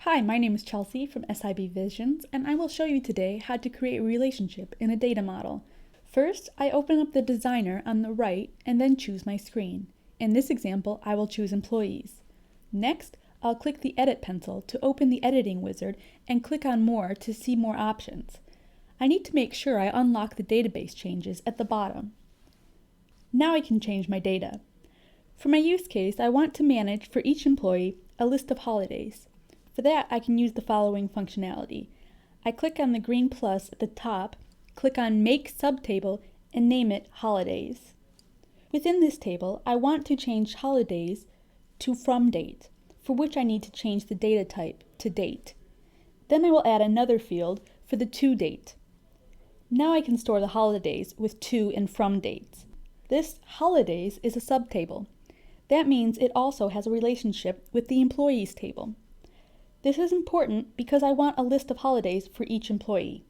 Hi, my name is Chelsea from SIB Visions, and I will show you today how to create a relationship in a data model. First, I open up the designer on the right and then choose my screen. In this example, I will choose employees. Next, I'll click the Edit pencil to open the editing wizard and click on More to see more options. I need to make sure I unlock the database changes at the bottom. Now I can change my data. For my use case, I want to manage for each employee a list of holidays. For that, I can use the following functionality. I click on the green plus at the top, click on Make Subtable, and name it Holidays. Within this table, I want to change holidays to From Date, for which I need to change the data type to Date. Then I will add another field for the To Date. Now I can store the holidays with To and From dates. This Holidays is a subtable. That means it also has a relationship with the Employees table. This is important because I want a list of holidays for each employee.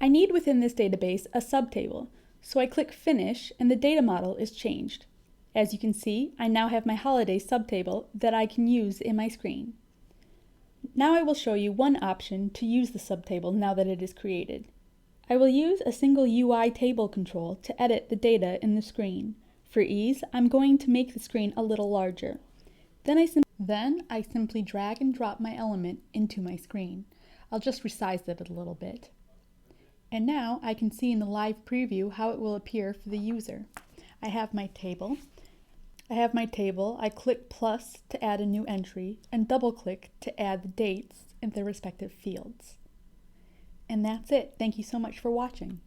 I need within this database a subtable, so I click Finish and the data model is changed. As you can see, I now have my holidays subtable that I can use in my screen. Now I will show you one option to use the subtable now that it is created. I will use a single UI table control to edit the data in the screen. For ease, I'm going to make the screen a little larger. Then I simply drag and drop my element into my screen. I'll just resize it a little bit. And now I can see in the live preview how it will appear for the user. I have my table. I click plus to add a new entry and double click to add the dates in the respective fields. And that's it. Thank you so much for watching.